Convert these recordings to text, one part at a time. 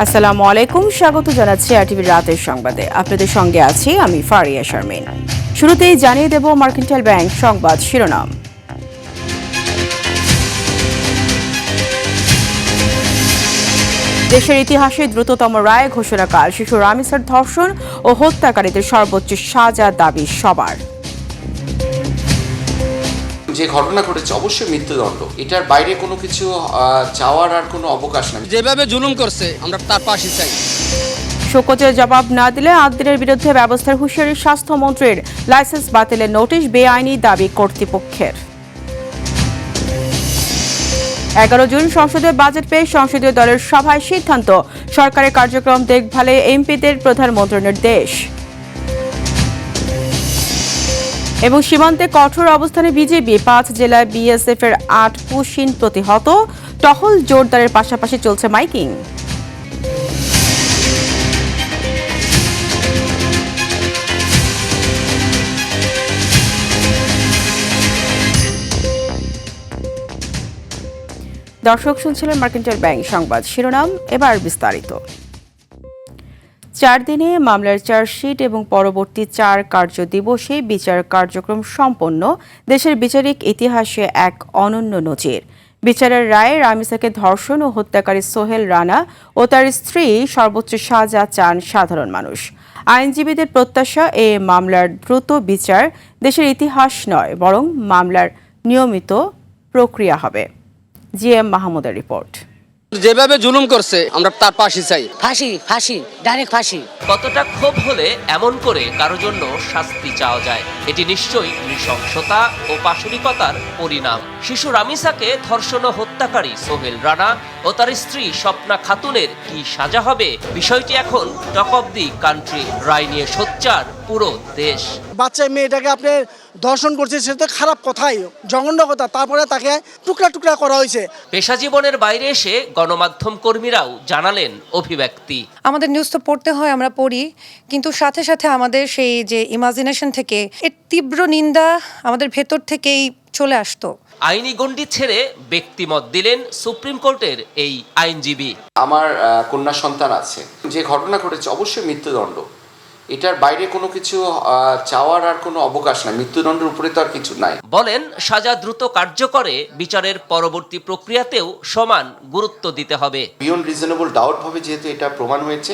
আসসালামু আলাইকুম, স্বাগত জানাচ্ছি আরটিভির রাতের সংবাদে। আপনাদের সঙ্গে আছি আমি ফারিয়া শারমিন। শুরুতেই জানিয়ে দেব মার্কেন্টাইল ব্যাংক সংবাদ শিরোনাম। দেশের ইতিহাসে দ্রুততম রায় ঘোষণাকাল, শিশু রামিসার ধর্ষণ ও হত্যাকারীদের সর্বোচ্চ সাজা দাবি সবার। যে ঘটনা ঘটেছে অবশ্যই মৃত্যুদণ্ড, এটার বাইরে কোনো কিছু চাওয়ার আর কোনো অবকাশ নেই। যেভাবে জুলুম করছে আমরা তার পাশে চাই। শোকজের জবাব না দিলে আদ্দিনের বিরুদ্ধে ব্যবস্থার হুঁশিয়ারি স্বাস্থ্যমন্ত্রীর। লাইসেন্স বাতিলের নোটিশ বেআইনি দাবি কর্তৃপক্ষের। 11 জুন সংসদীয় বাজেট পেশ, সংসদীয় দলের সভায় সিদ্ধান্ত, সরকারের কার্যক্রম দেখভালে এমপিদের প্রধানমন্ত্রীর নির্দেশ। এবং সীমান্তে কঠোর অবস্থানে বিজেপি, 5 জেলায় বিএসএফ এর 8 পুশিন প্রতিহত, টহল জোরদারের পাশাপাশি চলছে মাইকিং। দর্শক শুনছিলেন মার্কেন্টাইল ব্যাংক সংবাদ শিরোনাম, এবার বিস্তারিত। 4 দিনে মামলার চার্জশিট এবং পরবর্তী 4 কার্য দিবসে বিচার কার্যক্রম সম্পন্ন, দেশের বিচারিক ইতিহাসে এক অনন্য নজির। বিচারের রায়ে রামিসাকে ধর্ষণ ও হত্যাকারী সোহেল রানা ও তার স্ত্রী সর্বোচ্চ সাজা চান সাধারণ মানুষ। আইনজীবীদের প্রত্যাশা, এ মামলার দ্রুত বিচার দেশের ইতিহাস নয়, বরং মামলার নিয়মিত প্রক্রিয়া হবে। জিএম মাহমুদের রিপোর্ট। যেভাবে জুলুম করছে আমরা তার পাশে চাই। ফাঁসি ফাঁসি ডাইরেক্ট ফাঁসি। কতটা ক্ষোভ হলে এমন করে কারো জন্য শাস্তি চাওয়া যায়? এটি নিশ্চয়ই নৃশংসতা ও পাশবিকতার পরিণাম। শিশু রামিসাকে ধর্ষণ ও হত্যাকারী সোহেল রানা ও তার স্ত্রী স্বপ্না খাতুনের কি সাজা হবে? বিষয়টি এখন টক অব দি কান্ট্রি। রায় নিয়ে সোচ্চার পুরো দেশ। বাচ্চা মেয়েটাকে আপনি ধর্ষণ করছে, সেটা তো খারাপ কথাই, জঘন্য কথা। তারপরে তাকে টুকরা টুকরা করা হয়েছে। পেশা জীবনের বাইরে এসে গণমাধ্যম কর্মীরাও জানালেন অভিব্যক্তি। আমাদের নিউজ তো পড়তে হয়, আমরা পড়ি, কিন্তু সাথে সাথে আমাদের সেই যে ইমাজিনেশন থেকে এর তীব্র নিন্দা আমাদের ভেতর থেকেই চলে আসতো। আইনি গণ্ডি ছেড়ে ব্যক্তিমত দিলেন সুপ্রিম কোর্টের এই আইনজীবী। আমার কন্যা সন্তান আছে। যে ঘটনা ঘটেছে অবশ্যই মৃত্যুদণ্ড, এটার বাইরে কোনো কিছু চাওয়ার আর কোনো অবকাশ নাই। মৃত্যুদণ্ডের উপরে তো আর কিছু নাই। বলেন, সাজা দ্রুত কার্যকরে বিচারের পরবর্তী প্রক্রিয়াতেও সমান গুরুত্ব দিতে হবে। বিয়ন্ড রিজনেবল ডাউট ভাবে যেহেতু এটা প্রমাণ হয়েছে,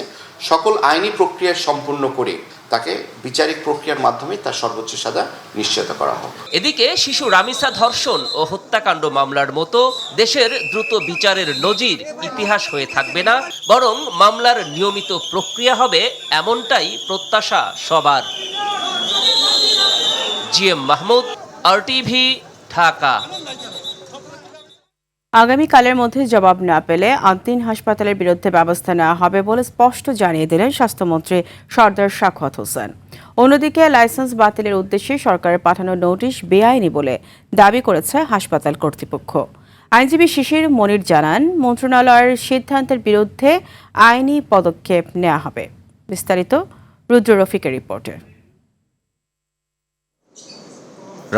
সকল আইনি প্রক্রিয়া সম্পূর্ণ করে তাকে বিচারিক প্রক্রিয়ার মাধ্যমে তার সর্বোচ্চ সাজা নিশ্চিত করা হবে। এদিকে শিশু রামিসা ধর্ষণ ও হত্যাকাণ্ড মামলার মতো দেশের দ্রুত বিচারের নজির ইতিহাস হয়ে থাকবে না, বরং মামলার নিয়মিত প্রক্রিয়া হবে, এমনটাই প্রত্যাশা সবার। GM Mahmud, RTV, Dhaka. আগামীকালের মধ্যে জবাব না পেলে আদ্দিন হাসপাতালের বিরুদ্ধে ব্যবস্থা নেওয়া হবে বলে স্পষ্ট জানিয়ে দিলেন স্বাস্থ্যমন্ত্রী সরদার সাখাওয়াত হোসেন। অন্যদিকে লাইসেন্স বাতিলের উদ্দেশ্যে সরকারের পাঠানো নোটিশ বেআইনি বলে দাবি করেছে হাসপাতাল কর্তৃপক্ষ। আইনজীবী শিশির মনির জানান, মন্ত্রণালয়ের সিদ্ধান্তের বিরুদ্ধে আইনি পদক্ষেপ নেওয়া হবে। বিস্তারিত রুদ্র রফিকের রিপোর্টে।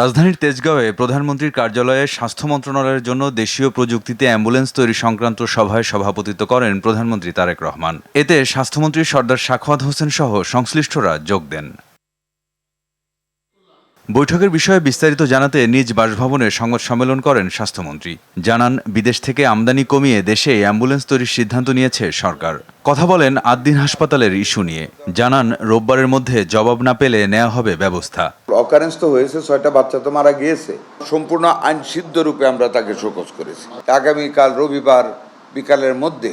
রাজধানীর তেজগাঁওয়ে প্রধানমন্ত্রীর কার্যালয়ে স্বাস্থ্য মন্ত্রণালয়ের জন্য দেশীয় প্রযুক্তিতে অ্যাম্বুলেন্স তৈরি সংক্রান্ত সভায় সভাপতিত্ব করেন প্রধানমন্ত্রী তারেক রহমান। এতে স্বাস্থ্যমন্ত্রী সরদার সাখাওয়াত হোসেন সহ সংশ্লিষ্টরা যোগ দেন। বৈঠকের বিষয়ে বিস্তারিত জানাতে নিজ বাসভবনে সংবাদ সম্মেলন করেন স্বাস্থ্যমন্ত্রী। জানান, বিদেশ থেকে আমদানি কমিয়ে দেশে অ্যাম্বুলেন্স তৈরির সিদ্ধান্ত নিয়েছে সরকার। কথা বলেন আদ্দিন হাসপাতালের ইস্যু নিয়ে। জানান, রোববারের মধ্যে জবাব না পেলে নেওয়া হবে ব্যবস্থা। অকারেন্স তো হয়েছে, 6টা বাচ্চা তো মারা গিয়েছে। সম্পূর্ণ আইনসিদ্ধ রূপে আমরা তাকে শোকজ করেছি। আগামীকাল রবিবার বিকালের মধ্যে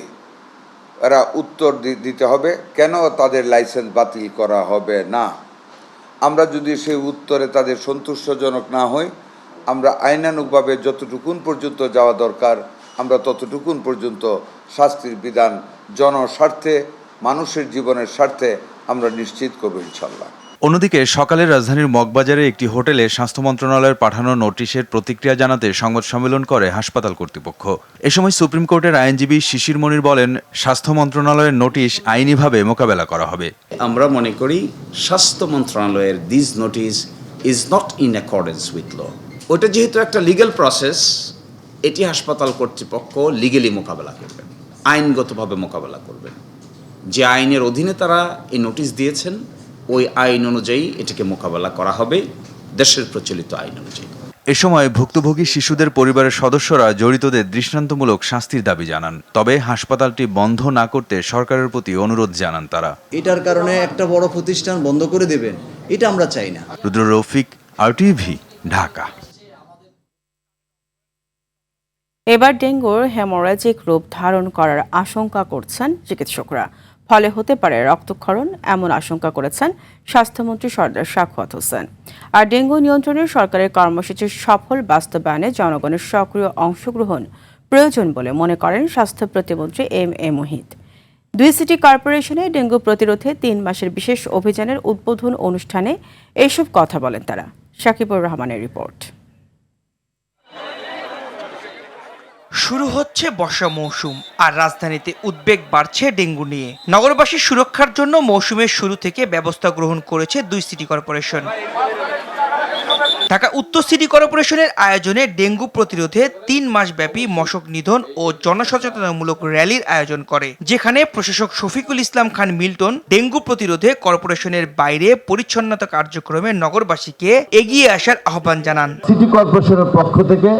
এরা উত্তর দিতে হবে কেন তাদের লাইসেন্স বাতিল করা হবে না। আমরা যদি সেই উত্তরে তাদের সন্তুষ্টজনক না হই, আমরা আইনানুগভাবে যতটুকুন পর্যন্ত যাওয়া দরকার আমরা ততটুকুন পর্যন্ত শাস্তির বিধান জনস্বার্থে, মানুষের জীবনের স্বার্থে আমরা নিশ্চিত করব ইনশাল্লাহ। অন্যদিকে সকালে রাজধানীর মগবাজারে একটি হোটেলে স্বাস্থ্য মন্ত্রণালয়ের পাঠানো নোটিশের প্রতিক্রিয়া জানাতে সংবাদ সম্মেলন করে হাসপাতাল কর্তৃপক্ষ। এ সময় সুপ্রিম কোর্টের আইনজীবী শিশির মনির বলেন, স্বাস্থ্য মন্ত্রণালয়ের নোটিশ আইনিভাবে মোকাবেলা করা হবে। আমরা মনে করি স্বাস্থ্য মন্ত্রণালয়ের this notice is not in accordance with law. ওটা যেহেতু একটা লিগ্যাল প্রসেস, এটি হাসপাতাল কর্তৃপক্ষ লিগ্যালি মোকাবেলা করবেন, আইনগতভাবে মোকাবেলা করবেন। যে আইনের অধীনে তারা এই নোটিশ দিয়েছেন ওই আইন অনুযায়ী এটাকে মোকাবেলা করা হবে দেশের প্রচলিত আইন অনুযায়ী। এ সময় ভুক্তভোগী শিশুদের পরিবারের সদস্যরা জড়িতদের দৃষ্টান্তমূলক শাস্তির দাবি জানান। তবে হাসপাতালটি বন্ধ না করতে সরকারের প্রতি অনুরোধ জানান তারা। এটার কারণে একটা বড় প্রতিষ্ঠান বন্ধ করে দেবেন, এটা আমরা চাই না। রুদ্র রফিক, RTV, ঢাকা। এবার ডেঙ্গুর হেমোরাজিক রূপ ধারণ করার আশঙ্কা করছেন চিকিৎসকরা। ফলে হতে পারে রক্তক্ষরণ, এমন আশঙ্কা করেছেন স্বাস্থ্যমন্ত্রী সর্দার সাখাওয়াত হোসেন। আর ডেঙ্গু নিয়ন্ত্রণে সরকারের কর্মসূচির সফল বাস্তবায়নে জনগণের সক্রিয় অংশগ্রহণ প্রয়োজন বলে মনে করেন স্বাস্থ্য প্রতিমন্ত্রী এম মুহিত। 2 সিটি কর্পোরেশনে ডেঙ্গু প্রতিরোধে 3 মাসের বিশেষ অভিযানের উদ্বোধন অনুষ্ঠানে এইসব কথা বলেন তারা। শাকিবুর রহমানের রিপোর্ট। শুরু হচ্ছে বর্ষা মৌসুম, আর রাজধানীতে উদ্বেগ বাড়ছে ডেঙ্গু নিয়ে। নগরবাসীর সুরক্ষার জন্য মৌসুমের শুরু থেকে ব্যবস্থা গ্রহণ করেছে 2 সিটি কর্পোরেশন। ঢাকা উত্তর সিটি কর্পোরেশনের আয়োজনে ডেঙ্গু প্রতিরোধে 3 মাস ব্যাপী মশক নিধন ও জনসচেতনতামূলক র্যালির আয়োজন করে, যেখানে প্রশাসক শফিকুল ইসলাম খান মিল্টন ডেঙ্গু প্রতিরোধে কর্পোরেশনের বাইরে পরিচ্ছন্নতা কার্যক্রমে নগরবাসীকে এগিয়ে আসার আহ্বান জানান। সিটি কর্পোরেশনের পক্ষ থেকে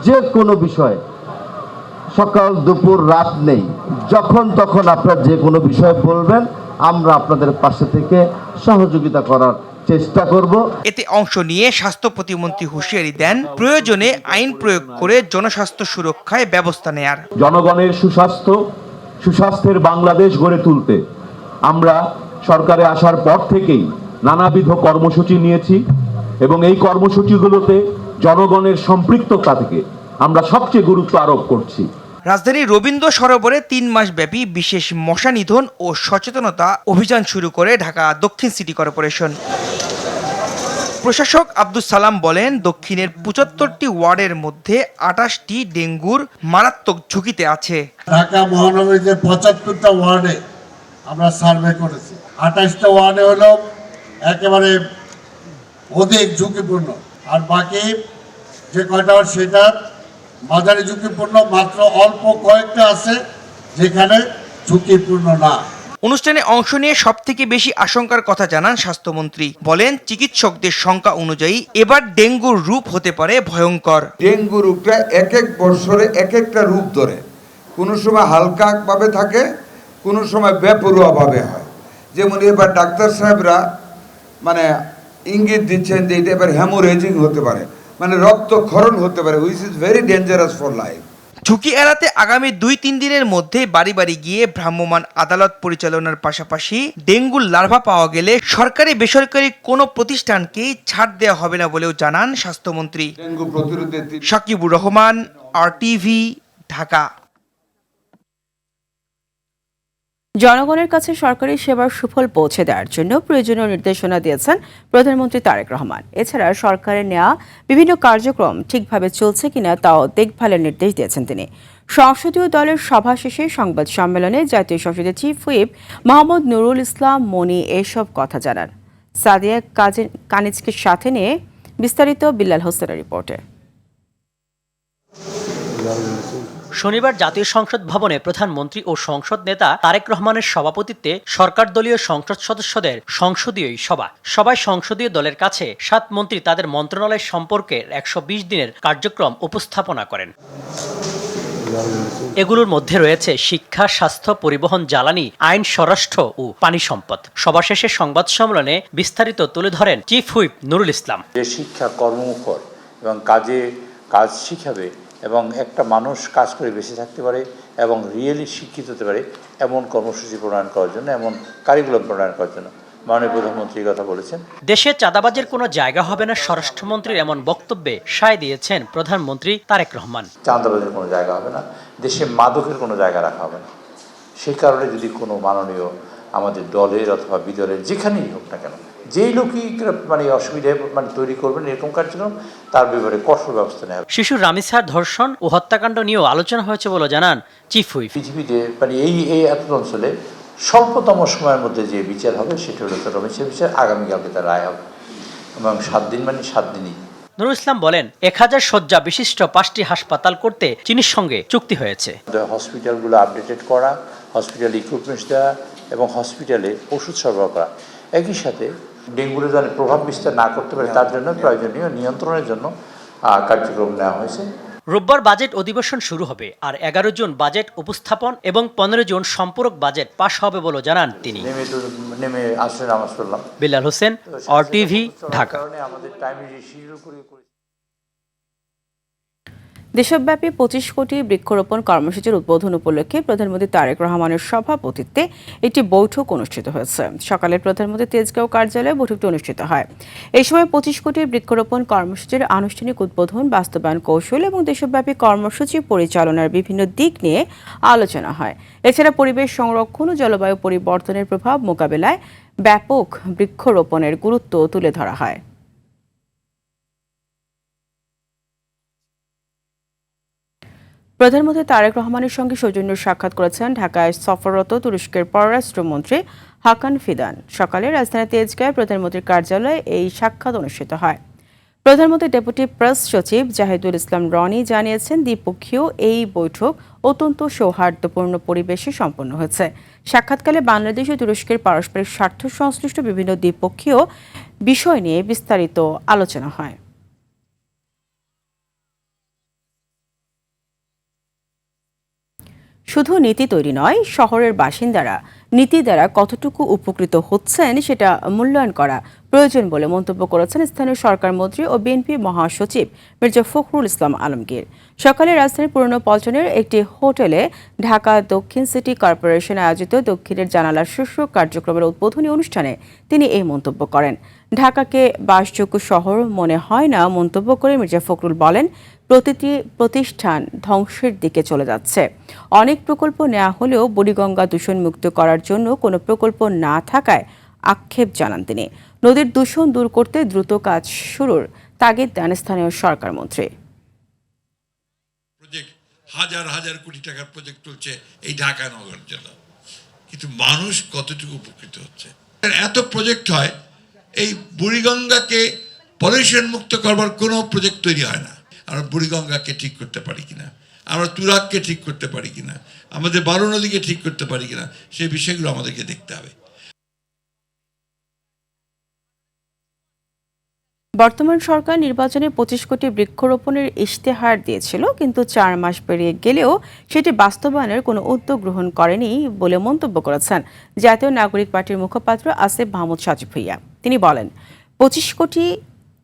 যে কোনো বিষয় সকাল দুপুর রাত নেই, যখন তখন আপনারা যে কোনো বিষয় বলবেন, আমরা আপনাদের পাশে থেকে সহযোগিতা করার চেষ্টা করব। এতে অংশ নিয়ে স্বাস্থ্য প্রতিমন্ত্রী হুঁশিয়ারি দেন প্রয়োজনে আইন প্রয়োগ করে জনস্বাস্থ্য সুরক্ষায় ব্যবস্থা নেয়ার। জনগণের সুস্বাস্থ্যের বাংলাদেশ গড়ে তুলতে আমরা সরকারে আসার পর থেকেই নানাবিধ কর্মসূচি নিয়েছি এবং এই কর্মসূচিগুলোতে জনগণের সম্পৃক্ততা থেকে আমরা সবচেয়ে গুরুত্ব আরোপ করছি। রাজধানীর রবীন্দ্র সরোবরে 3 মাস ব্যাপী বিশেষ মশা নিধন ও সচেতনতা অভিযান শুরু করে ঢাকা দক্ষিণ সিটি কর্পোরেশন। প্রশাসক আব্দুল সালাম বলেন, দক্ষিণের 75টি ওয়ার্ডের মধ্যে 28টি ডেঙ্গুর মারাত্মক ঝুঁকিতে আছে। ঢাকা মহানগরীতে 75টা ওয়ার্ডে আমরা সার্ভে করেছি। 28টা ওয়ার্ডে হলো একেবারে অধিক ঝুঁকিপূর্ণ, আর বাকি যে কয়টা সেটা মাঝারি ঝুঁকিপূর্ণ। মাত্র অল্প কয়েকটা আছে যেখানে ঝুঁকিপূর্ণ না। অনুষ্ঠানে অংশ নিয়ে সবথেকে বেশি আশঙ্কার কথা জানান স্বাস্থ্যমন্ত্রী। বলেন, চিকিৎসকদের সংখ্যা অনুযায়ী এবার ডেঙ্গুর রূপ হতে পারে ভয়ঙ্কর। ডেঙ্গু রূপটা এক বছরে এক একটা রূপ ধরে, কোনো সময় হালকা ভাবে থাকে, কোনো সময় বেপরোয়া ভাবে হয়। যেমন এবার ডাক্তার সাহেবরা মানে ইঙ্গিত দিচ্ছেন যে এটা এবার হেমোরেজিং হতে পারে, মানে রক্তক্ষরণ হতে পারে, which is very dangerous for life. ঝুঁকি এড়াতে আগামী 2-3 দিনের মধ্যে বাড়ি বাড়ি গিয়ে ভ্রাম্যমাণ আদালত পরিচালনার পাশাপাশি ডেঙ্গুর লার্ভা পাওয়া গেলে সরকারি বেসরকারি কোনো প্রতিষ্ঠানকেই ছাড় দেওয়া হবে না বলেও জানান স্বাস্থ্যমন্ত্রী। ডেঙ্গু প্রতিরোধে শাকিবুর রহমান, RTV, ঢাকা। জনগণের কাছে সরকারি সেবার সুফল পৌঁছে দেওয়ার জন্য প্রয়োজনীয় নির্দেশনা দিয়েছেন প্রধানমন্ত্রী তারেক রহমান। এছাড়া সরকারের নেওয়া বিভিন্ন কার্যক্রম ঠিকভাবে চলছে কিনা তাও দেখভালের নির্দেশ দিয়েছেন তিনি। সংসদীয় দলের সভা শেষে সংবাদ সম্মেলনে জাতীয় সংসদের চিফ হুইপ মোহাম্মদ নুরুল ইসলাম মনি এসব কথা জানান। সাদিয়া কানিজকে সাথে নিয়ে বিস্তারিত বিল্লাল হোসেনের রিপোর্টে। শনিবার জাতীয় সংসদ ভবনে প্রধানমন্ত্রী ও সংসদ নেতা তারেক রহমানের সভাপতিত্বে সরকার দলীয় সংসদ সদস্যদের সংসদীয় সভায় সংসদীয় দলের কাছে 7 মন্ত্রী তাদের মন্ত্রণালয় সম্পর্কের 120 দিনের কার্যক্রম উপস্থাপনা করেন। এগুলোর মধ্যে রয়েছে শিক্ষা, স্বাস্থ্য, পরিবহন, জ্বালানি, আইন, স্বরাষ্ট্র ও পানি সম্পদ। সভা শেষে সংবাদ সম্মেলনে বিস্তারিত তুলে ধরেন চিফ হুইপ নুরুল ইসলাম। যে শিক্ষা কর্মমুখর এবং কাজ শিখাবে এবং একটা মানুষ কাজ করে বেঁচে থাকতে পারে এবং রিয়েলি শিক্ষিত হতে পারে এমন কর্মসূচি প্রণয়ন করার জন্য, এমন কারিকুলাম প্রণয়ন করার জন্য মাননীয় প্রধানমন্ত্রী কথা বলেছেন। দেশে চাঁদাবাজের কোনো জায়গা হবে না, স্বরাষ্ট্রমন্ত্রীর এমন বক্তব্যে সায় দিয়েছেন প্রধানমন্ত্রী তারেক রহমান। চাঁদাবাজের কোনো জায়গা হবে না, দেশে মাদকের কোনো জায়গা রাখা হবে না। সেই কারণে যদি কোনো মাননীয় আমাদের দলের অথবা বিদলের যেখানেই হোক না কেন, যেই লোকই মানে অসুবিধা তৈরি করবেন এরকম কার্যক্রম, তার ব্যাপারে কঠোর ব্যবস্থা নেওয়া হবে। শিশু রামিসার ধর্ষণ ও হত্যাকাণ্ড নিয়েও আলোচনা হয়েছে বলে জানান চিফ হুইপ। পৃথিবীতে এই এত অঞ্চলে স্বল্পতম সময়ের মধ্যে যে বিচার হবে সেটা হলো রামিসার বিচার। আগামীকালকে তার রায় হবে এবং 7 দিন মানে 7 দিনই। নুরুল ইসলাম বলেন, 1000 শয্যা বিশিষ্ট 5টি হাসপাতাল করতে চীনের সঙ্গে চুক্তি হয়েছে। হসপিটালগুলো আপডেটেড করা, হসপিটাল ইকুইপমেন্টস দেওয়া, এবং হসপিটালে ওষুধ সরবরাহ করা। একই সাথে ডেঙ্গুর যেন প্রভাব বিস্তার না করতে পারে তার জন্য প্রয়োজনীয় নিয়ন্ত্রণের জন্য কার্যক্রম নেওয়া হয়েছে। রোববার বাজেট অধিবেশন শুরু হবে, আর 11 জুন বাজেট উপস্থাপন এবং 15 জুন সম্পূরক বাজেট পাশ হবে বলে জানান তিনি। নেমে আসলে নামাজ পড়লাম। বিলাল হোসেন, RTV, ঢাকা। আমাদের টাইমলি শিডিউল করে দেশব্যাপী 25 কোটি বৃক্ষরোপণ কর্মসূচির উদ্বোধন উপলক্ষে প্রধানমন্ত্রী তারেক রহমানের সভাপতিত্বে একটি বৈঠক অনুষ্ঠিত হয়েছে। সকালে প্রধানমন্ত্রী তেজগাঁও কার্যালয়ে বৈঠকটি অনুষ্ঠিত হয়। এই সময় 25 কোটি বৃক্ষরোপণ কর্মসূচির আনুষ্ঠানিক উদ্বোধন, বাস্তবায়ন কৌশল এবং দেশব্যাপী কর্মসূচি পরিচালনার বিভিন্ন দিক নিয়ে আলোচনা হয়। এছাড়া পরিবেশ সংরক্ষণ ও জলবায়ু পরিবর্তনের প্রভাব মোকাবেলায় ব্যাপক বৃক্ষরোপণের গুরুত্ব তুলে ধরা হয়। প্রধানমন্ত্রী তারেক রহমানের সঙ্গে সৌজন্য সাক্ষাৎ করেছেন ঢাকায় সফররত তুরস্কের পররাষ্ট্রমন্ত্রী হাকান ফিদান। সকালে রাজধানী তেজগাঁয়ে প্রধানমন্ত্রীর কার্যালয়ে এই সাক্ষাৎ অনুষ্ঠিত হয়। প্রধানমন্ত্রীর ডেপুটি প্রেস সচিব জাহিদুল ইসলাম রনি জানিয়েছেন, দ্বিপক্ষীয় এই বৈঠক অত্যন্ত সৌহার্দ্যপূর্ণ পরিবেশে সম্পন্ন হয়েছে। সাক্ষাৎকালে বাংলাদেশ ও তুরস্কের পারস্পরিক স্বার্থ সংশ্লিষ্ট বিভিন্ন দ্বিপক্ষীয় বিষয় নিয়ে বিস্তারিত আলোচনা হয়। শুধু নীতি তৈরি নয়, শহরের বাসিন্দারা নীতি দ্বারা কতটুকু উপকৃত হচ্ছেন সেটা মূল্যায়ন করা প্রয়োজন বলে মন্তব্য করেছেন স্থানীয় সরকার মন্ত্রী ও বিএনপি মহাসচিব মির্জা ফখরুল ইসলাম আলমগীর। সকালে রাজধানীর পুরনো পল্টনের একটি হোটেলে ঢাকা দক্ষিণ সিটি কর্পোরেশন আয়োজিত দক্ষিণের জানালার শীর্ষ কার্যক্রমের উদ্বোধনী অনুষ্ঠানে তিনি এই মন্তব্য করেন। ঢাকাকে বাসযোগ্য শহর মনে হয় না মন্তব্য করে মির্জা ফখরুল বলেন, প্রতিটি প্রতিষ্ঠান ধ্বংসের দিকে চলে যাচ্ছে। অনেক প্রকল্প নেওয়া হলেও বুড়িগঙ্গা দূষণমুক্ত করার জন্য কোনো প্রকল্প না থাকায় আক্ষেপ জানান তিনি। নদীর দূষণ দূর করতে দ্রুত কাজ শুরুর তাগিদ দেন স্থানীয় সরকার মন্ত্রী। হাজার হাজার কোটি টাকার প্রজেক্ট চলছে এই ঢাকা নগর জন্য, কিন্তু মানুষ কতটুকু উপকৃত হচ্ছে? এত প্রজেক্ট হয়, এই বুড়িগঙ্গাকে পলিউশন মুক্ত করবার কোনো প্রজেক্ট তৈরি হয় না। আমরা বুড়িগঙ্গাকে ঠিক করতে পারি কিনা, আমরা তুরাগকে ঠিক করতে পারি কিনা, আমাদের 12 নদীকে ঠিক করতে পারি কিনা, সেই বিষয়গুলো আমাদেরকে দেখতে হবে। বর্তমান সরকার নির্বাচনে 25 কোটি বৃক্ষরোপণের ইশতেহার দিয়েছিল, কিন্তু 4 মাস পেরিয়ে গেলেও সেটি বাস্তবায়নের কোনো উদ্যোগ গ্রহণ করেনি বলে মন্তব্য করেছেন জাতীয় নাগরিক পার্টির মুখপাত্র আসিফ মাহমুদ সাজিব ভুঁইয়া। তিনি বলেন, 25 কোটি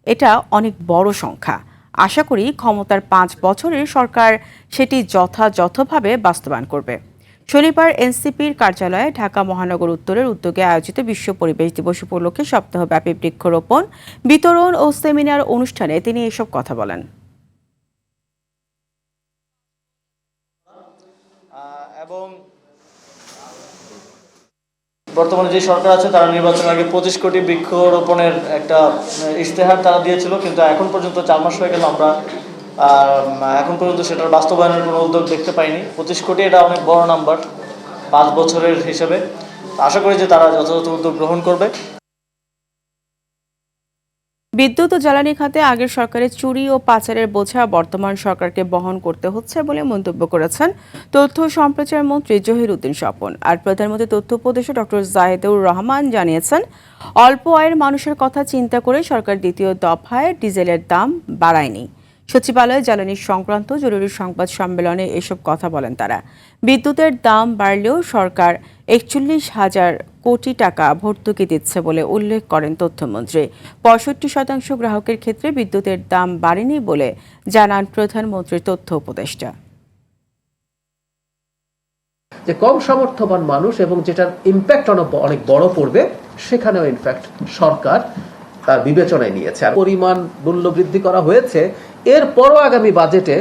এটা অনেক বড় সংখ্যা। আশা করি ক্ষমতার 5 বছরে সরকার সেটি যথাযথভাবে বাস্তবায়ন করবে। শনিবার এনসিপির কার্যালয়ে ঢাকা মহানগর উত্তরের উদ্যোগে আয়োজিত বিশ্ব পরিবেশ দিবস উপলক্ষে সপ্তাহব্যাপী বৃক্ষরোপণ বিতরণ ও সেমিনার অনুষ্ঠানে তিনি এসব কথা বলেন। এবং বর্তমানে যে সরকার আছে তারা নির্বাচনের আগে 25 কোটি বৃক্ষরোপণের একটা ইশতেহার তারা দিয়েছিল, কিন্তু এখন পর্যন্ত 4 মাস হয়ে গেল, আমরা এখন পর্যন্ত সেটার বাস্তবায়নের কোনো উদ্যোগ দেখতে পাইনি। 25 কোটি এটা অনেক বড় নাম্বার 5 বছরের হিসেবে। আশা করি যে তারা যথাযথ উদ্যোগ গ্রহণ করবে। বিদ্যুৎ ও জ্বালানি খাতে আগের সরকারের চুরি ও পাচারের বোঝা বর্তমান সরকারকে বহন করতে হচ্ছে বলে মন্তব্য করেছেন তথ্য সম্প্রচার মন্ত্রী জহিরুদ্দিন স্বপন। আর প্রধানমন্ত্রী তথ্য উপদেষ্টা ডক্টর জাহিদুর রহমান জানিয়েছেন, অল্প আয়ের মানুষের কথা চিন্তা করে সরকার দ্বিতীয় দফায় ডিজেলের দাম বাড়ায়নি। সচিবালয়ে জ্বালানি সংক্রান্ত জরুরি সংবাদ সম্মেলনে এসব কথা বলেন তারা। বিদ্যুতের দাম বাড়লেও সরকার 41,000 কোটি টাকা ভর্তুকি দিচ্ছে বলে উল্লেখ করেন তথ্যমন্ত্রী। 65% গ্রাহকের ক্ষেত্রে বিদ্যুতের দাম বাড়েনি বলে জানান প্রধানমন্ত্রীর তথ্য উপদেষ্টা। যে কম সামর্থ্যবান মানুষ এবং যেটার ইম্প্যাক্ট অনেক বড় পড়বে, সেখানেও ইনফ্যাক্ট সরকার বিবেচনায় নিয়েছে। পরিমাণ মূল্য বৃদ্ধি করা হয়েছে, এরপরও আগামী বাজেটে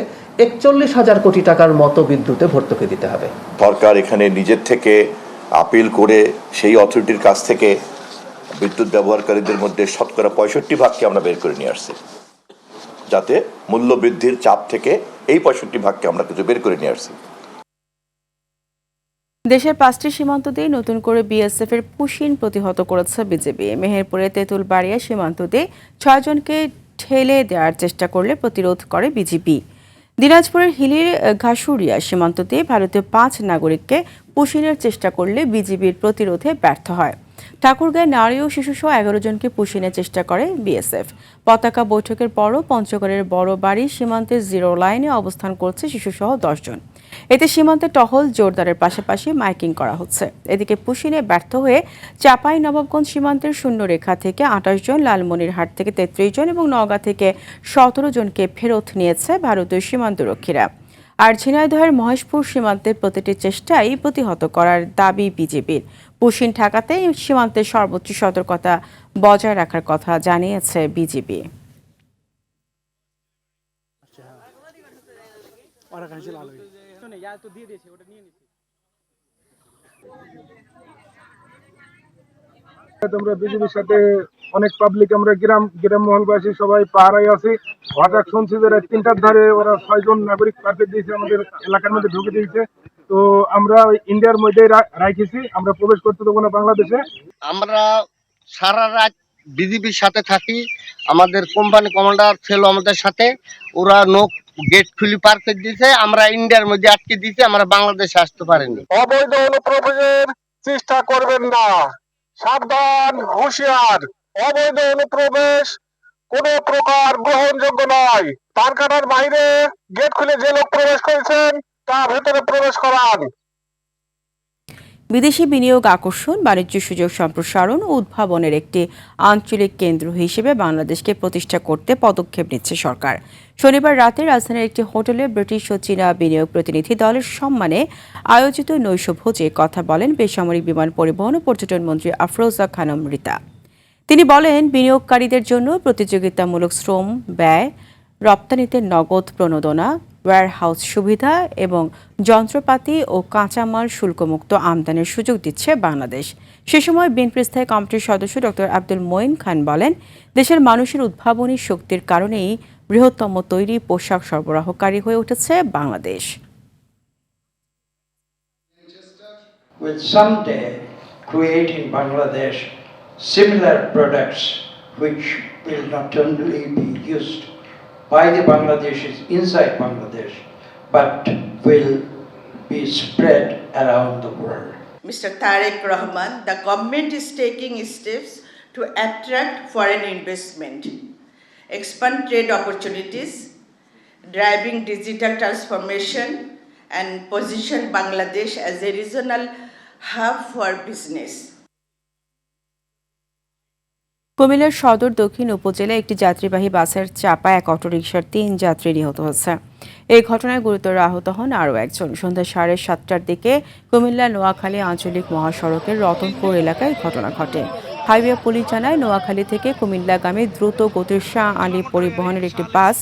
41,000 কোটি টাকার মতো বিদ্যুতে ভর্তুকি দিতে হবে। সরকার এখানে নিজের থেকে আপিল করে সেই অথরিটির কাছ থেকে বিদ্যুৎ ব্যবহারকারীদের মধ্যে 65% আমরা বের করে নিয়ে আসছি, যাতে মূল্য বৃদ্ধির চাপ থেকে এই 65% আমরা কিছু বের করে নিয়ে আসছি। দেশের 5টি সীমান্ত দিয়ে নতুন করে বিএসএফ এর পুশিন প্রতিহত করেছে বিজেপি। মেহেরপুরে তেঁতুলবাড়িয়া সীমান্ত দিয়ে 6 জনকে ঠেলে দেওয়ার চেষ্টা করলে প্রতিরোধ করে বিজিবি। দিনাজপুরের হিলির ঘাসুরিয়া সীমান্ত দিয়ে ভারতীয় 5 নাগরিককে পুশিনের চেষ্টা করলে বিজিবির প্রতিরোধে ব্যর্থ হয়। ঠাকুরগাঁয়ে নারী ও শিশুসহ 11 জনকে পুশিনের চেষ্টা করে বিএসএফ। পতাকা বৈঠকের পরও পঞ্চগড়ের বড় বাড়ি সীমান্তের জিরো লাইনে অবস্থান করছে শিশুসহ 10 জন। এতে সীমান্তে টহল জোরদারের পাশাপাশি মাইকিং করা হচ্ছে। এদিকে পুশিনে ব্যর্থ হয়ে চাঁপাইনবাবগঞ্জ সীমান্তের শূন্যরেখা থেকে 28 জন, লালমনিরহাট থেকে 33 জন এবং নওগাঁ থেকে 17 জনকে ফেরত নিয়েছে ভারতীয় সীমান্তরক্ষীরা। আর ঝিনাইদহের মহেশপুর সীমান্তের প্রতিটি চেষ্টাই প্রতিহত করার দাবি বিজেপির। পুশিন ঠেকাতে সীমান্তের সর্বোচ্চ সতর্কতা বজায় রাখার কথা জানিয়েছে বিজেপি। আমরা বিজেপির সাথে অনেক পাবলিক, আমরা গ্রাম মহলবাসী সবাই পাহারায় আছি। হঠাৎ শুনছি যে 3টার ধারে ওরা 6 জন নাগরিক পাঠিয়ে দিয়েছে, আমাদের এলাকার মধ্যে ঢুকে দিয়েছে। তো আমরা ইন্ডিয়ার মধ্যে রাখেছি, আমরা প্রবেশ করতে দেবো না বাংলাদেশে। আমরা সারা রাত বিজেপির সাথে থাকি, আমাদের কোম্পানি কমান্ডার ছিল আমাদের সাথে। ওরা গেট খুলি পার করে দিয়েছে, আমরা ইন্ডিয়ার মধ্যে আটকে দিয়েছি, আমরা বাংলাদেশে আসতে পারিনি। অবৈধ অনুপ্রবেশের চেষ্টা করবেন না, সাবধান, হুঁশিয়ার। অবৈধ অনুপ্রবেশ কোনো প্রকার গ্রহণযোগ্য নয়। তার কাটার বাইরে গেট খুলে যে লোক প্রবেশ করেছেন তার ভেতরে প্রবেশ করান। বিদেশি বিনিয়োগ আকর্ষণ, বাণিজ্য সুযোগ সম্প্রসারণ ও উদ্ভাবনের একটি আঞ্চলিক কেন্দ্র হিসেবে বাংলাদেশকে প্রতিষ্ঠা করতে পদক্ষেপ নিচ্ছে সরকার। শনিবার রাতে রাজধানীর একটি হোটেলে ব্রিটিশ ও চীনা বিনিয়োগ প্রতিনিধি দলের সম্মানে আয়োজিত নৈশভোজে কথা বলেন বেসামরিক বিমান পরিবহন ও পর্যটন মন্ত্রী আফরোজা খানম রিতা। তিনি বলেন, বিনিয়োগকারীদের জন্য প্রতিযোগিতামূলক শ্রম ব্যয়, রপ্তানিতে নগদ প্রণোদনা, ওয়্যারহাউস সুবিধা এবং যন্ত্রপাতি ও কাঁচামাল শুল্কমুক্ত আমদানির সুযোগ দিচ্ছে বাংলাদেশ। সে সময় বিএনপির স্থায়ী কমিটির সদস্য ডক্টর আব্দুল মঈন খান বলেন, দেশের মানুষের উদ্ভাবনী শক্তির কারণেই বৃহত্তম তৈরি পোশাক সরবরাহকারী হয়ে উঠেছে Bangladesh. Will someday create in Bangladesh similar products which will not only be used by the Bangladeshis inside Bangladesh, but will be spread around the world. Mr. Tariq Rahman, the government is taking steps to attract foreign investment, expand trade opportunities, driving digital transformation, and position Bangladesh as a regional hub for business. কুমিল্লার সদর দক্ষিণ উপজেলায় একটি যাত্রীবাহী বাসের চাপায় এক অটোরিকশার 3 যাত্রী নিহত হয়েছে। এই ঘটনায় গুরুতর আহত হন আরও একজন। সন্ধ্যা 7:30টার দিকে কুমিল্লা নোয়াখালী আঞ্চলিক মহাসড়কের রতনপুর এলাকায় ঘটনা ঘটে। হাইওয়ে পুলিশ জানায়, নোয়াখালী থেকে কুমিল্লাগামী দ্রুত গতির শাহ আলী পরিবহনের একটি বাস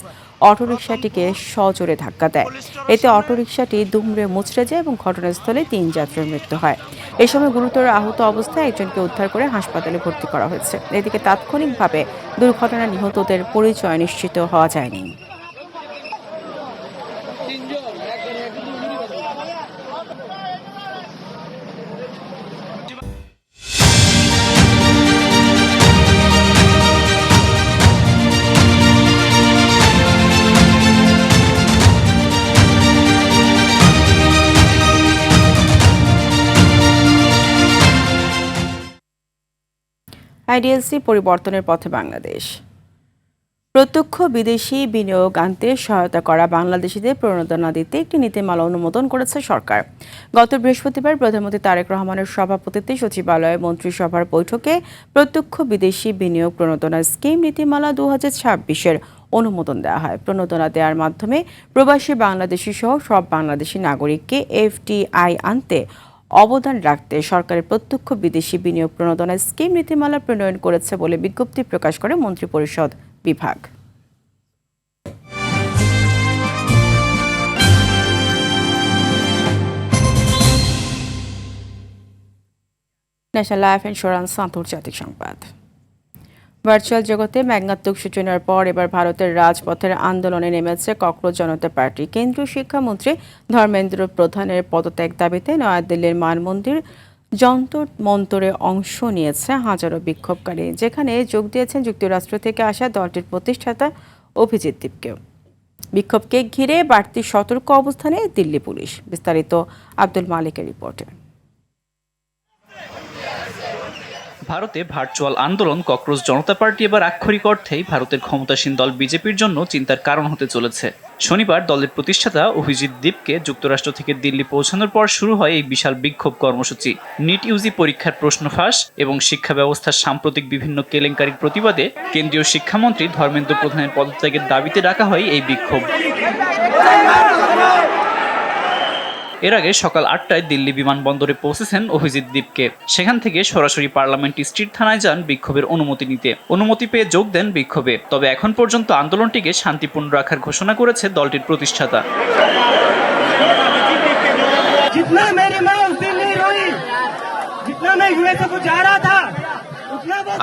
অটোরিকশাটিকে সজোরে ধাক্কা দেয়। এতে অটোরিকশাটি দুমড়ে মুচড়ে যায় এবং ঘটনাস্থলে 3 যাত্রীর মৃত্যু হয়। এই সময় গুরুতর আহত অবস্থায় একজনকে উদ্ধার করে হাসপাতালে ভর্তি করা হয়েছে। এদিকে তাৎক্ষণিকভাবে দুর্ঘটনা নিহতদের পরিচয় নিশ্চিত হওয়া যায়নি। আইডিএলসি পরিবর্তনের পথে বাংলাদেশ। প্রত্যক্ষ বিদেশি বিনিয়োগ আনতে সহায়তা করা বাংলাদেশিদের প্রণোদনা দিতে একটি নীতিমালা অনুমোদন করেছে সরকার। গত বৃহস্পতিবার প্রধানমন্ত্রী তারেক রহমানের সভাপতিত্বে সচিবালয়ে মন্ত্রিসভার বৈঠকে প্রত্যক্ষ বিদেশি বিনিয়োগ প্রণোদনা স্কিম নীতিমালা 2026-এর অনুমোদন দেওয়া হয়। প্রণোদনা দেওয়ার মাধ্যমে প্রবাসী বাংলাদেশি সহ সব বাংলাদেশি নাগরিককে এফডিআই আনতে অবদান রাখতে সরকারের প্রত্যক্ষ বিদেশি বিনিয়োগ প্রণোদনা স্কিম নীতিমালা প্রণয়ন করেছে বলে বিজ্ঞপ্তি প্রকাশ করে মন্ত্রিপরিষদ বিভাগ। ন্যাশনাল লাইফ ইন্স্যুরেন্স আন্তর্জাতিক সংবাদ। ভার্চুয়াল জগতে ম্যাগনাত্মক সূচনার পর এবার ভারতের রাজপথের আন্দোলনে নেমেছে ককরোচ জনতা পার্টি। কেন্দ্রীয় শিক্ষামন্ত্রী ধর্মেন্দ্র প্রধানের পদত্যাগ দাবিতে নয়াদিল্লির মান মন্দির যন্তর মন্তরে অংশ নিয়েছে হাজারো বিক্ষোভকারী, যেখানে যোগ দিয়েছেন যুক্তরাষ্ট্র থেকে আসা দলটির প্রতিষ্ঠাতা অভিজিৎ দীপকেও। বিক্ষোভকে ঘিরে বাড়তি সতর্ক অবস্থানে দিল্লি পুলিশ। বিস্তারিত আব্দুল মালিকের রিপোর্টে। ভারতে ভার্চুয়াল আন্দোলন ককরোচ জনতা পার্টি এবার আক্ষরিক অর্থেই ভারতের ক্ষমতাসীন দল বিজেপির জন্য চিন্তার কারণ হতে চলেছে। শনিবার দলের প্রতিষ্ঠাতা অভিজিৎ দীপকে যুক্তরাষ্ট্র থেকে দিল্লি পৌঁছানোর পর শুরু হয় এই বিশাল বিক্ষোভ কর্মসূচি। নিট ইউজি পরীক্ষার প্রশ্ন ফাঁস এবং শিক্ষা ব্যবস্থার সাম্প্রতিক বিভিন্ন কেলেঙ্কারির প্রতিবাদে কেন্দ্রীয় শিক্ষামন্ত্রী ধর্মেন্দ্র প্রধানের পদত্যাগের দাবিতে ডাকা হয় এই বিক্ষোভ। এর আগে সকাল ৮টায় দিল্লি বিমানবন্দরে পৌঁছেছেন অভিজিৎ দীপকে। সেখান থেকে সরাসরি পার্লামেন্ট স্ট্রিট থানায় যান বিক্ষোভের অনুমতি নিতে। অনুমতি পেয়ে যোগ দেন বিক্ষোভে। তবে এখন পর্যন্ত আন্দোলনটিকে শান্তিপূর্ণ রাখার ঘোষণা করেছে দলটির প্রতিষ্ঠাতা।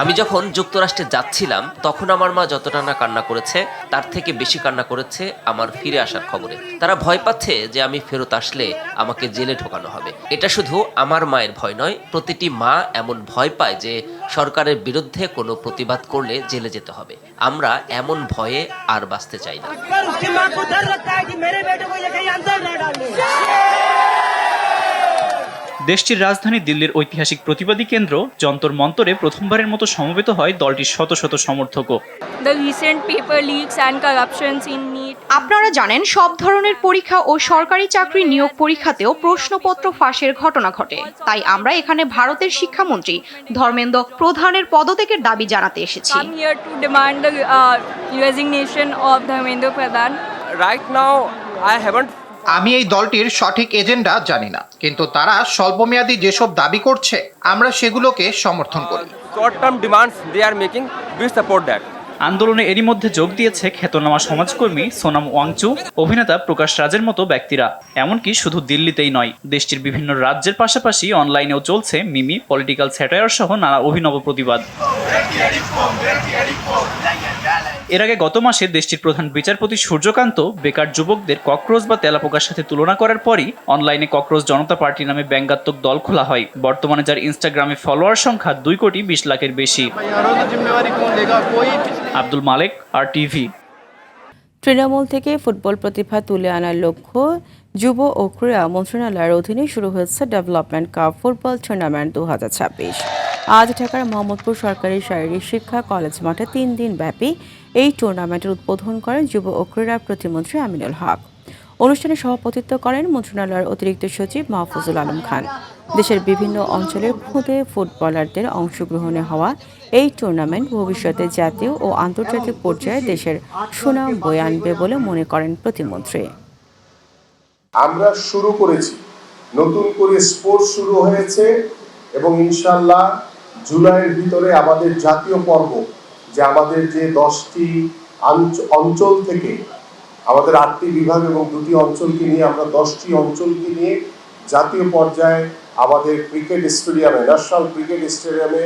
আমি যখন যুক্তরাষ্ট্রে যাচ্ছিলাম তখন আমার মা যতটা না কান্না করেছে তার থেকে বেশি কান্না করেছে আমার ফিরে আসার খবরে। তারা ভয় পাচ্ছে যে আমি ফেরত আসলে আমাকে জেলে ঢোকানো হবে। এটা শুধু আমার মায়ের ভয় নয়, প্রতিটি মা এমন ভয় পায় যে সরকারের বিরুদ্ধে কোনো প্রতিবাদ করলে জেলে যেতে হবে। আমরা এমন ভয়ে আর বাঁচতে চাই না। দেশটির রাজধানী দিল্লির ঐতিহাসিক প্রতিবাদী কেন্দ্র যন্তর মন্তরে প্রথমবারের মতো সমবেত হয় দলটির শত শত সমর্থকও। আপনারা জানেন, সব ধরনের পরীক্ষা ও সরকারি চাকরি নিয়োগ পরীক্ষাতেও প্রশ্নপত্র ফাঁসের ঘটনা ঘটে। তাই আমরা এখানে ভারতের শিক্ষামন্ত্রী ধর্মেন্দ্র প্রধানের পদত্যাগের দাবি জানাতে এসেছি। আমি এই দলটির সঠিক এজেন্ডা জানি না, কিন্তু তারা স্বল্পমেয়াদী যেসব দাবি করছে আমরা সেগুলোকে সমর্থন করি। আন্দোলনে এরই মধ্যে যোগ দিয়েছে খ্যাতনামা সমাজকর্মী সোনাম ওয়াংচু, অভিনেতা প্রকাশ রাজের মতো ব্যক্তিরা। এমনকি শুধু দিল্লিতেই নয়, দেশটির বিভিন্ন রাজ্যের পাশাপাশি অনলাইনেও চলছে মিমি, পলিটিক্যাল স্যাটায়ার সহ নানা অভিনব প্রতিবাদ। এর আগে গত মাসে দেশটির প্রধান বিচারপতি সূর্যকান্ত বেকার যুবকদের ককরোচ বা তেলাপোকার সাথে তুলনা করার পরই অনলাইনে ককরোচ জনতা পার্টি নামে ব্যঙ্গাত্মক দল খোলা হয়। বর্তমানে যার ইনস্টাগ্রামে ফলোয়ার সংখ্যা 2,20,00,000-এর বেশি। আব্দুল মালেক, RTV। তৃণমূল থেকে ফুটবল প্রতিভা তুলে আনার লক্ষ্য যুব ও ক্রীড়া মন্ত্রণালয়ের অধীনে শুরু হয়েছে ডেভেলপমেন্ট কাপ ফুটবল টুর্নামেন্ট 2026। আজ ঢাকার মোহাম্মদপুর সরকারি শারীরিক শিক্ষা কলেজ মাঠে 3 দিন ব্যাপী এই টুর্নামেন্টের উদ্বোধন করেন যুব ও ক্রীড়া প্রতিমন্ত্রী আমিনুল হক। অনুষ্ঠানে সভাপতিত্ব করেন মন্ত্রণালয়ের অতিরিক্ত সচিব মাহফুজুল আলম খান। দেশের বিভিন্ন অঞ্চলের খুদে ফুটবলারদের অংশগ্রহণে হওয়া এই টুর্নামেন্ট ভবিষ্যতে জাতীয় ও আন্তর্জাতিক পর্যায়ে দেশের সুনাম বয়ে আনবে বলে মনে করেন প্রতিমন্ত্রী। আমরা শুরু করেছি, নতুন করে স্পোর্টস শুরু হয়েছে এবং ইনশাআল্লাহ জুলাইয়ের ভিতরে আমাদের জাতীয় পর্ব, যে আমাদের যে 10টি অঞ্চল থেকে আমাদের 8টি বিভাগ এবং 2টি অঞ্চলকে নিয়ে আমরা 10টি অঞ্চলকে নিয়ে জাতীয় পর্যায়ে আমাদের ক্রিকেট স্টেডিয়ামে, ন্যাশনাল ক্রিকেট স্টেডিয়ামে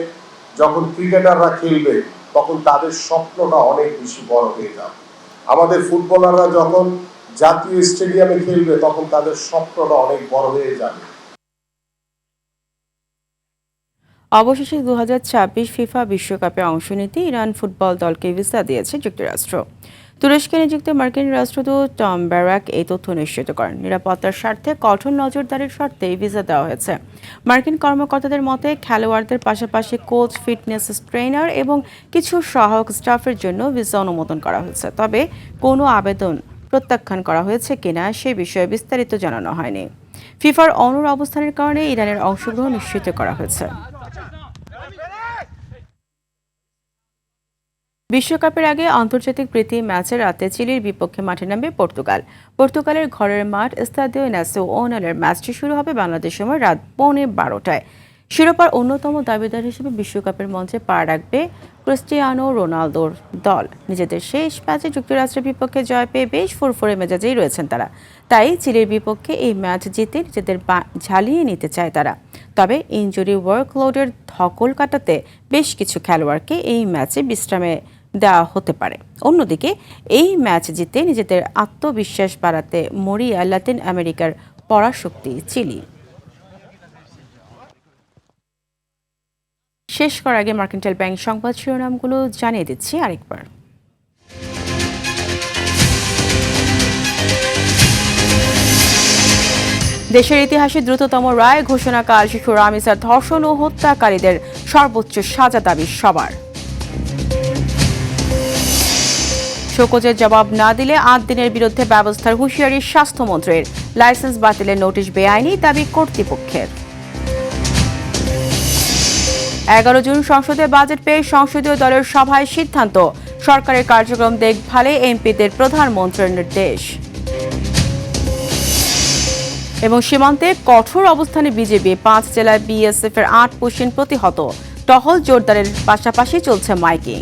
যখন ক্রিকেটাররা খেলবে তখন তাদের স্বপ্নটা অনেক বেশি বড় হয়ে যাবে। আমাদের ফুটবলাররা যখন জাতীয় স্টেডিয়ামে খেলবে তখন তাদের স্বপ্নটা অনেক বড় হয়ে যাবে। অবশেষে 2026 ফিফা বিশ্বকাপে অংশ নিতে ইরান ফুটবল দলকে ভিসা দিয়েছে যুক্তরাষ্ট্র। তুরস্কে নিযুক্ত মার্কিন রাষ্ট্রদূত টম ব্যারাক এই তথ্য নিশ্চিত করেন। নিরাপত্তার স্বার্থে কঠোর নজরদারির শর্তে ভিসা দেওয়া হয়েছে। মার্কিন কর্মকর্তাদের মতে খেলোয়াড়দের পাশাপাশি কোচ, ফিটনেস ট্রেনার এবং কিছু সহায়ক স্টাফের জন্য ভিসা অনুমোদন করা হয়েছে। তবে কোনো আবেদন প্রত্যাখ্যান করা হয়েছে কিনা সে বিষয়ে বিস্তারিত জানানো হয়নি। ফিফার অনুর অবস্থানের কারণে ইরানের অংশগ্রহণ নিশ্চিত করা হয়েছে। বিশ্বকাপের আগে আন্তর্জাতিক প্রীতি ম্যাচে রাতে চিলির বিপক্ষে মাঠে নামবে পর্তুগাল। পর্তুগালের ঘরের মাঠ স্তাদিও ন্যাসিওনালের ম্যাচটি শুরু হবে বাংলাদেশ সময় রাত 11:15টায়। শিরোপার অন্যতম দাবিদার হিসেবে বিশ্বকাপের মঞ্চে পা রাখবে ক্রিস্টিয়ানো রোনালদোর দল। নিজেদের শেষ ম্যাচে যুক্তরাষ্ট্রের বিপক্ষে জয় পেয়ে বেশ ফুরফুরে মেজাজেই রয়েছেন তারা। তাই চিলির বিপক্ষে এই ম্যাচ জিতে নিজেদের ঝালিয়ে নিতে চায় তারা। তবে ইনজুরি ওয়ার্কলোডের ধকল কাটাতে বেশ কিছু খেলোয়াড়কে এই ম্যাচে বিশ্রামে দেওয়া হতে পারে। অন্যদিকে এই ম্যাচ জিতে নিজেদের আত্মবিশ্বাস বাড়াতে মরিয়া লাতিন আমেরিকার পরাশক্তি চিলি। শেষ করার আগে মার্কেন্টাইল ব্যাংক সংবাদ শিরোনামগুলো জানিয়ে দিচ্ছি আরেকবার। দেশের ইতিহাসে দ্রুততম রায় ঘোষণাকাল শিশু রামিসার ধর্ষণ ও হত্যাকারীদের সর্বোচ্চ সাজা দাবি সবার। শোকজের জবাব না দিলে ৮ দিনের বিরুদ্ধে ব্যবস্থার হুঁশিয়ারি স্বাস্থ্যমন্ত্রীর। লাইসেন্স বাতিলের নোটিশ বেআইনি দাবি কর্তৃপক্ষের। 11 জুন সংসদে বাজেট পেশ সংসদীয় দলের সভায় সিদ্ধান্ত, সরকারের কার্যক্রম দেখভালে এমপিদের প্রধানমন্ত্রীর নির্দেশ। এবং সীমান্তে কঠোর অবস্থানে বিজেপি, 5 জেলায় বিএসএফ এর 8 পুশিন প্রতিহত, টহল জোরদারের পাশাপাশি চলছে মাইকিং।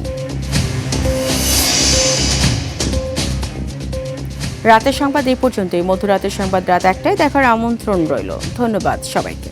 রাতের সংবাদ এই পর্যন্তই। মধ্যরাতের সংবাদ রাত 1টায় দেখার আমন্ত্রণ রইল। ধন্যবাদ সবাইকে।